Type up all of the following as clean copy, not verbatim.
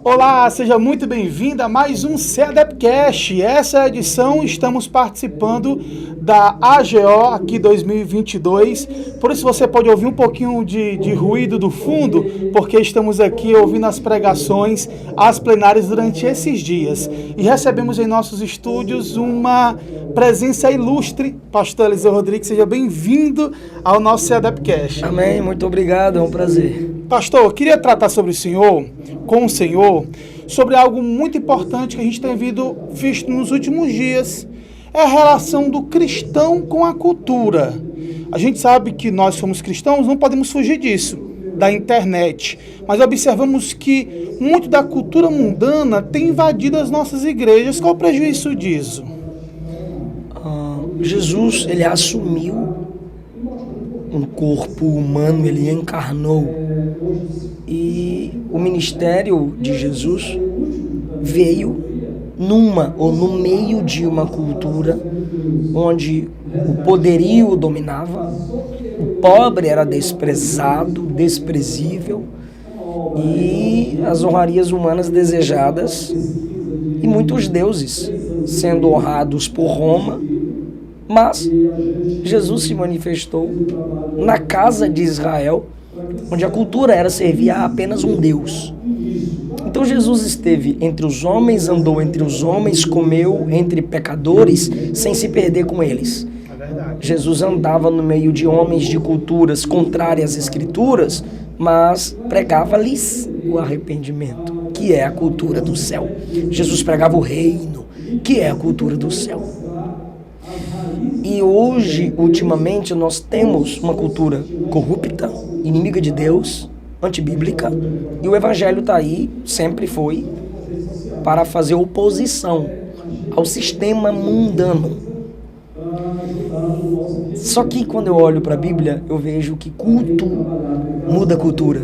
Olá, seja muito bem-vindo a mais um CEADEPcast. Essa é a edição, estamos participando da AGO aqui 2022, por isso você pode ouvir um pouquinho de ruído do fundo, porque estamos aqui ouvindo as pregações, as plenárias durante esses dias. E recebemos em nossos estúdios uma presença ilustre, pastor Eliseu Rodrigues, seja bem-vindo ao nosso CEADEPcast. Amém, muito obrigado, é um prazer. Pastor, eu queria tratar sobre o senhor, com o senhor, sobre algo muito importante que a gente tem visto nos últimos dias. É a relação do cristão com a cultura. A gente sabe que nós somos cristãos, não podemos fugir disso, da internet. Mas observamos que muito da cultura mundana tem invadido as nossas igrejas. Qual o prejuízo disso? Jesus, ele assumiu um corpo humano, ele encarnou. E o ministério de Jesus veio no meio de uma cultura onde o poderio dominava, o pobre era desprezado, desprezível, e as honrarias humanas desejadas, e muitos deuses sendo honrados por Roma. Mas Jesus se manifestou na casa de Israel, onde a cultura era servir a apenas um Deus. Então Jesus esteve entre os homens, andou entre os homens, comeu entre pecadores, sem se perder com eles. Jesus andava no meio de homens de culturas contrárias às Escrituras, mas pregava-lhes o arrependimento, que é a cultura do céu. Jesus pregava o reino, que é a cultura do céu. E hoje, ultimamente, nós temos uma cultura corrupta, inimiga de Deus, antibíblica, e o evangelho está aí, sempre foi, para fazer oposição ao sistema mundano. Só que quando eu olho para a Bíblia, eu vejo que culto muda cultura.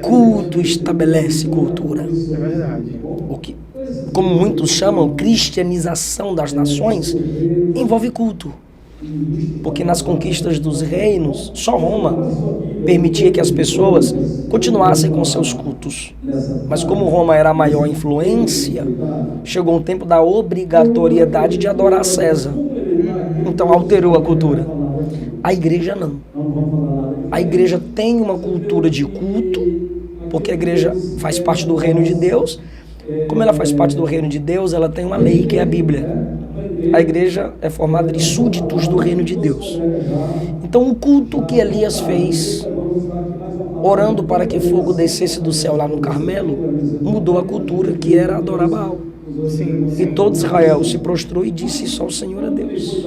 Culto estabelece cultura. É verdade. O que, como muitos chamam, cristianização das nações, envolve culto. Porque nas conquistas dos reinos, só Roma permitia que as pessoas continuassem com seus cultos. Mas como Roma era a maior influência, chegou um tempo da obrigatoriedade de adorar César. Então alterou a cultura. A igreja não. A igreja tem uma cultura de culto, porque a igreja faz parte do reino de Deus. Como ela faz parte do reino de Deus, ela tem uma lei que é a Bíblia. A igreja é formada de súditos do reino de Deus. Então o culto que Elias fez, orando para que fogo descesse do céu lá no Carmelo, mudou a cultura, que era adorar Baal. Sim. E todo Israel se prostrou e disse: só o Senhor é Deus.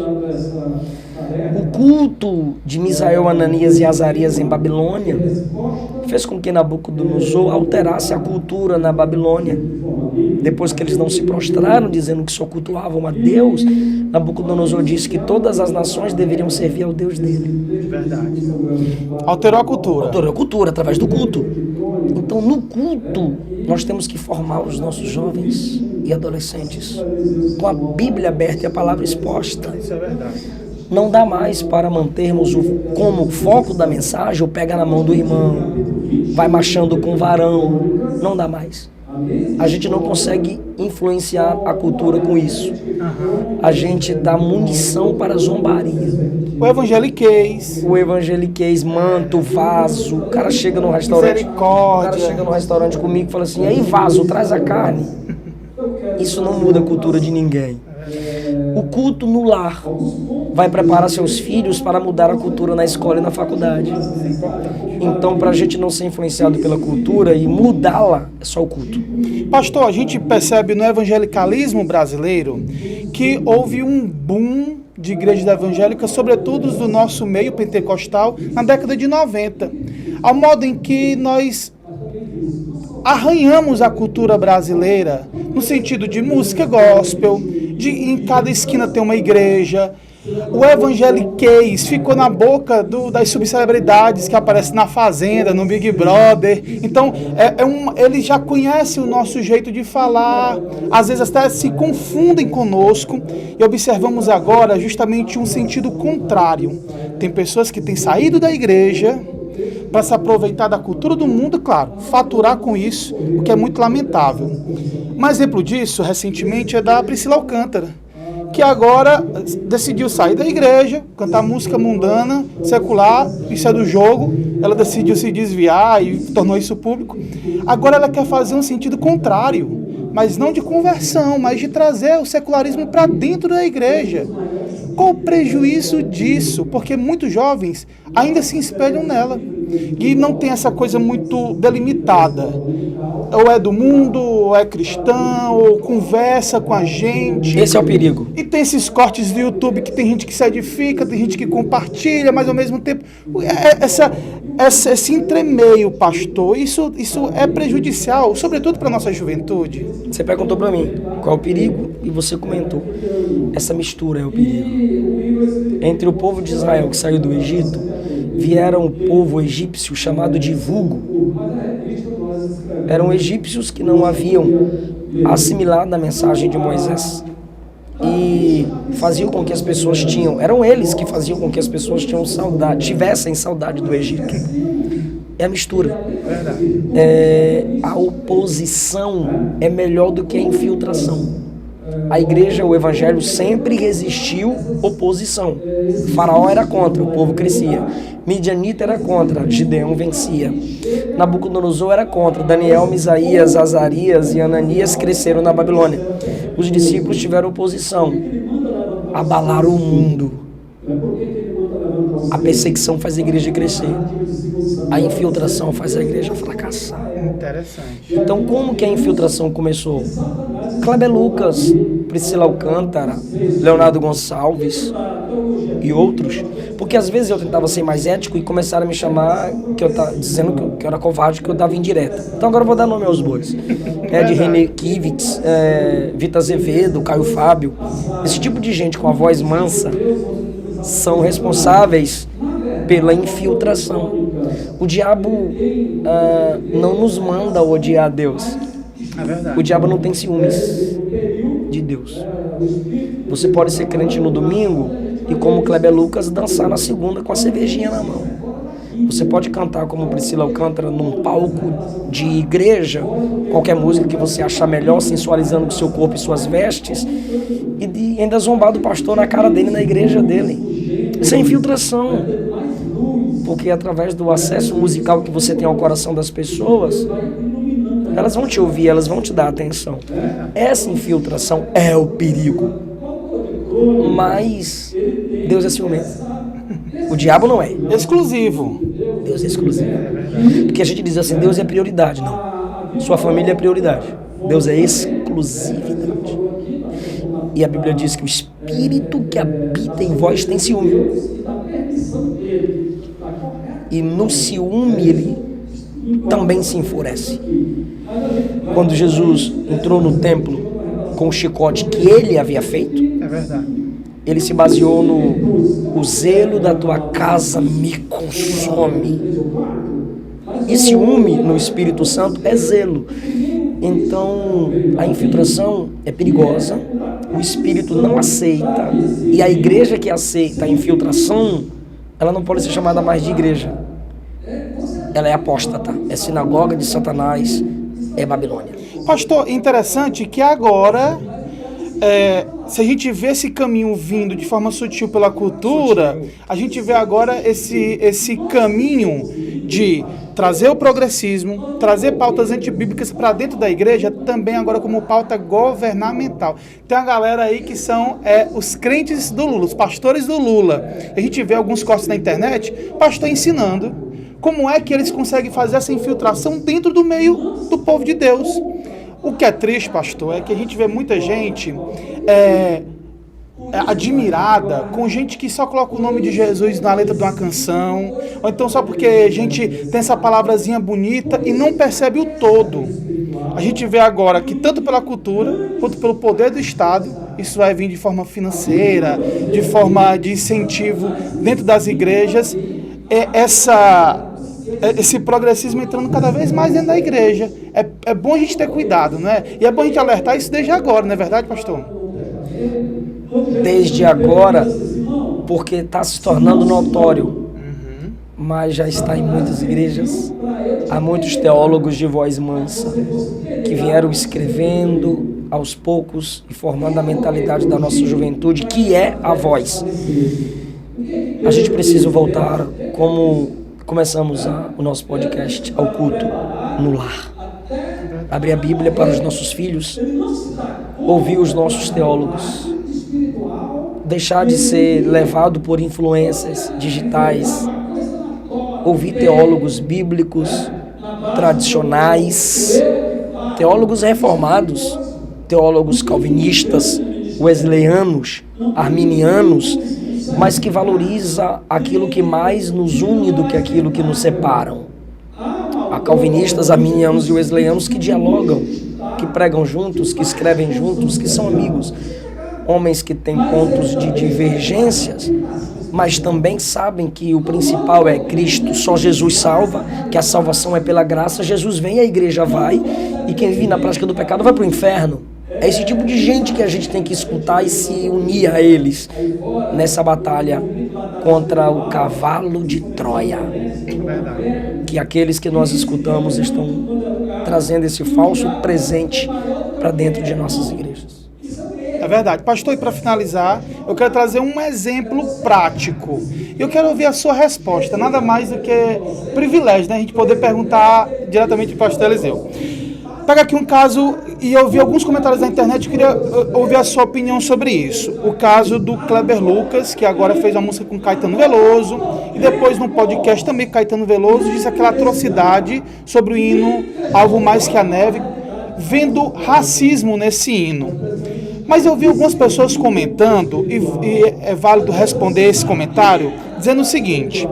O culto de Misael, Ananias e Azarias em Babilônia fez com que Nabucodonosor alterasse a cultura na Babilônia. Depois que eles não se prostraram, dizendo que só cultuavam a Deus, Nabucodonosor disse que todas as nações deveriam servir ao Deus dele. Verdade. Alterou a cultura. Alterou a cultura através do culto. Então, no culto, nós temos que formar os nossos jovens e adolescentes com a Bíblia aberta e a palavra exposta. Isso é verdade. Não dá mais para mantermos como foco da mensagem o pega na mão do irmão, vai marchando com o varão. Não dá mais. A gente não consegue influenciar a cultura com isso. A gente dá munição para a zombaria. O evangeliquez. O evangeliquez, manto, vaso. O cara chega no restaurante. Misericórdia. O cara chega no restaurante comigo e fala assim: aí, vaso, traz a carne. Isso não muda a cultura de ninguém. O culto no lar vai preparar seus filhos para mudar a cultura na escola e na faculdade. Então, para a gente não ser influenciado pela cultura e mudá-la, é só o culto. Pastor, a gente percebe no evangelicalismo brasileiro que houve um boom de igrejas evangélicas, sobretudo do nosso meio pentecostal, na década de 90. Ao modo em que nós arranhamos a cultura brasileira, no sentido de música gospel, de em cada esquina tem uma igreja. O evangeliquez ficou na boca das subcelebridades que aparecem na Fazenda, no Big Brother. Então, eles já conhecem o nosso jeito de falar, às vezes até se confundem conosco, e observamos agora justamente um sentido contrário. Tem pessoas que têm saído da igreja para se aproveitar da cultura do mundo, claro, faturar com isso, o que é muito lamentável. Um exemplo disso, recentemente, é da Priscila Alcântara, que agora decidiu sair da igreja, cantar música mundana, secular, isso é do jogo, ela decidiu se desviar e tornou isso público. Agora ela quer fazer um sentido contrário, mas não de conversão, mas de trazer o secularismo para dentro da igreja. Qual o prejuízo disso? Porque muitos jovens ainda se espelham nela e não tem essa coisa muito delimitada. Ou é do mundo, ou é cristão, ou conversa com a gente. Esse é o perigo. E tem esses cortes do YouTube que tem gente que se edifica, tem gente que compartilha, mas ao mesmo tempo esse entremeio, pastor, isso é prejudicial, sobretudo para a nossa juventude. Você perguntou para mim qual é o perigo e você comentou. Essa mistura é o perigo. Entre o povo de Israel que saiu do Egito, vieram o povo egípcio chamado de vulgo. Eram egípcios que não haviam assimilado a mensagem de Moisés e faziam com que as pessoas eram eles que faziam com que as pessoas tivessem saudade do Egito. É a mistura. A oposição é melhor do que a infiltração. A igreja, o evangelho sempre resistiu oposição. Faraó era contra, o povo crescia. Midianita era contra, Gideão vencia. Nabucodonosor era contra, Daniel, Misaías, Azarias e Ananias cresceram na Babilônia. Os discípulos tiveram oposição, abalaram o mundo. A perseguição faz a igreja crescer. A infiltração faz a igreja fracassar. Interessante. Então, como que a infiltração começou? Kleber Lucas, Priscila Alcântara, Leonardo Gonçalves e outros. Porque às vezes eu tentava ser mais ético e começaram a me chamar, dizendo que eu era covarde, que eu dava indireta. Então agora eu vou dar nome aos bois. De René Kivitz, Vitor Azevedo, Caio Fábio. Esse tipo de gente com a voz mansa são responsáveis pela infiltração. O diabo não nos manda odiar a Deus. É verdade. O diabo não tem ciúmes de Deus. Você pode ser crente no domingo e, como Kleber Lucas, dançar na segunda com a cervejinha na mão. Você pode cantar como Priscila Alcântara num palco de igreja, qualquer música que você achar melhor, sensualizando o seu corpo e suas vestes, e ainda zombar do pastor na cara dele, na igreja dele. Isso é infiltração. Porque através do acesso musical que você tem ao coração das pessoas, elas vão te ouvir, elas vão te dar atenção. Essa infiltração é o perigo. Mas Deus é ciumento. O diabo não é. Exclusivo. Deus é exclusivo. Porque a gente diz assim, Deus é prioridade. Não. Sua família é prioridade. Deus é exclusividade. E a Bíblia diz que o Espírito que habita em vós tem ciúme. E no ciúme ele também se enfurece. Quando Jesus entrou no templo com o chicote que ele havia feito, É verdade. ele se baseou no: o zelo da tua casa me consome. E ciúme no Espírito Santo é zelo. Então a infiltração é perigosa, o Espírito não aceita, e a igreja que aceita a infiltração, ela não pode ser chamada mais de igreja. Ela é apóstata, é sinagoga de Satanás, é Babilônia. Pastor, interessante que agora, se a gente vê esse caminho vindo de forma sutil pela cultura, a gente vê agora esse caminho de trazer o progressismo, trazer pautas antibíblicas para dentro da igreja, também agora como pauta governamental. Tem uma galera aí que são os crentes do Lula, os pastores do Lula. A gente vê alguns cortes na internet, pastor ensinando como é que eles conseguem fazer essa infiltração dentro do meio do povo de Deus. O que é triste, pastor, é que a gente vê muita gente admirada com gente que só coloca o nome de Jesus na letra de uma canção, ou então só porque a gente tem essa palavrazinha bonita e não percebe o todo. A gente vê agora que tanto pela cultura quanto pelo poder do Estado, isso vai vir de forma financeira, de forma de incentivo dentro das igrejas, esse progressismo entrando cada vez mais dentro da igreja. É bom a gente ter cuidado, não é? E é bom a gente alertar isso desde agora, não é verdade, pastor? Desde agora, porque está se tornando notório. mas já está em muitas igrejas. Há muitos teólogos de voz mansa que vieram escrevendo aos poucos e formando a mentalidade da nossa juventude, que é a voz. A gente precisa voltar, como começamos o nosso podcast, ao culto no lar. Abrir a Bíblia para os nossos filhos, ouvir os nossos teólogos, deixar de ser levado por influências digitais, ouvir teólogos bíblicos, tradicionais, teólogos reformados, teólogos calvinistas, wesleyanos, arminianos, mas que valoriza aquilo que mais nos une do que aquilo que nos separam. Há calvinistas, arminianos e wesleyanos que dialogam, que pregam juntos, que escrevem juntos, que são amigos. Homens que têm pontos de divergências, mas também sabem que o principal é Cristo, só Jesus salva, que a salvação é pela graça. Jesus vem, a igreja vai, e quem vive na prática do pecado vai para o inferno. É esse tipo de gente que a gente tem que escutar e se unir a eles nessa batalha contra o cavalo de Troia. Que aqueles que nós escutamos estão trazendo esse falso presente para dentro de nossas igrejas. É verdade. Pastor, e para finalizar, eu quero trazer um exemplo prático. Eu quero ouvir a sua resposta, nada mais do que privilégio, né? A gente poder perguntar diretamente para o pastor Eliseu. Pega aqui um caso, e eu vi alguns comentários na internet, eu queria ouvir a sua opinião sobre isso. O caso do Kleber Lucas, que agora fez uma música com Caetano Veloso, e depois no podcast também Caetano Veloso disse aquela atrocidade sobre o hino Algo Mais Que a Neve, vendo racismo nesse hino. Mas eu vi algumas pessoas comentando, e é válido responder esse comentário, dizendo o seguinte,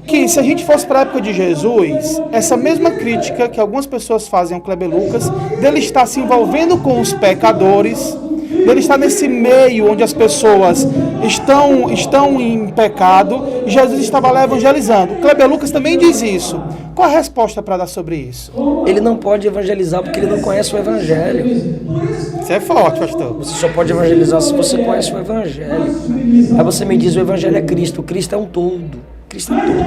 que se a gente fosse para a época de Jesus, essa mesma crítica que algumas pessoas fazem ao Kleber Lucas, dele estar se envolvendo com os pecadores, dele estar nesse meio onde as pessoas estão em pecado, e Jesus estava lá evangelizando. O Kleber Lucas também diz isso. Qual a resposta para dar sobre isso? Ele não pode evangelizar porque ele não conhece o Evangelho. Isso é forte, pastor. Você só pode evangelizar se você conhece o Evangelho. Aí você me diz, o Evangelho é Cristo. Cristo é um todo. Cristo é tudo.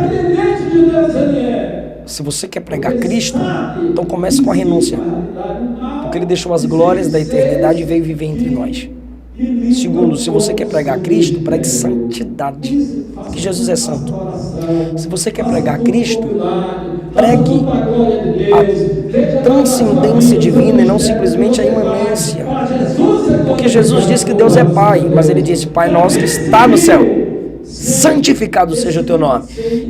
Se você quer pregar Cristo, então comece com a renúncia. Porque Ele deixou as glórias da eternidade e veio viver entre nós. Segundo, se você quer pregar Cristo, pregue santidade. Porque Jesus é santo. Se você quer pregar Cristo, pregue a transcendência divina e não simplesmente a imanência. Porque Jesus disse que Deus é Pai, mas Ele disse, Pai nosso que está no céu, santificado seja o teu nome.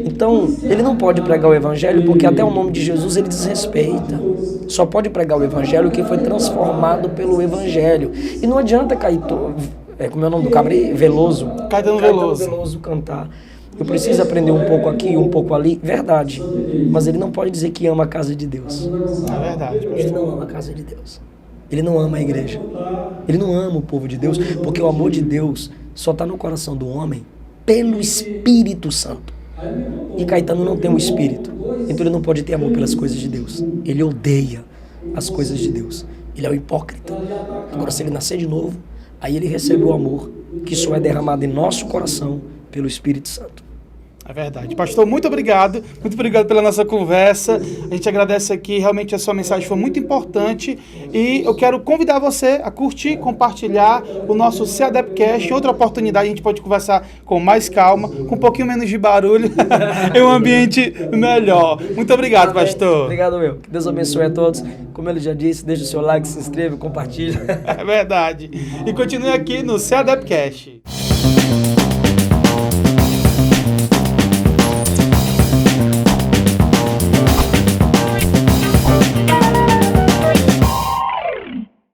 Então, ele não pode pregar o Evangelho porque até o nome de Jesus ele desrespeita. Só pode pregar o Evangelho que foi transformado pelo Evangelho. E não adianta Caetano, como é o nome do cabra? Caetano Veloso cantar. Eu preciso aprender um pouco aqui, um pouco ali. Verdade. Mas ele não pode dizer que ama a casa de Deus. É verdade. Ele não ama a casa de Deus. Ele não ama a igreja. Ele não ama o povo de Deus, porque o amor de Deus só está no coração do homem pelo Espírito Santo. E Caetano não tem um Espírito. Então ele não pode ter amor pelas coisas de Deus. Ele odeia as coisas de Deus. Ele é um hipócrita. Agora, se ele nascer de novo, aí ele recebe o amor que só é derramado em nosso coração pelo Espírito Santo. É verdade. Pastor, muito obrigado pela nossa conversa. A gente agradece aqui, realmente a sua mensagem foi muito importante e eu quero convidar você a curtir, compartilhar o nosso CEADEPcast. Em outra oportunidade a gente pode conversar com mais calma, com um pouquinho menos de barulho, em um ambiente melhor. Muito obrigado, pastor. Obrigado, meu. Que Deus abençoe a todos. Como ele já disse, deixa o seu like, se inscreva, compartilha. É verdade. E continue aqui no CEADEPcast.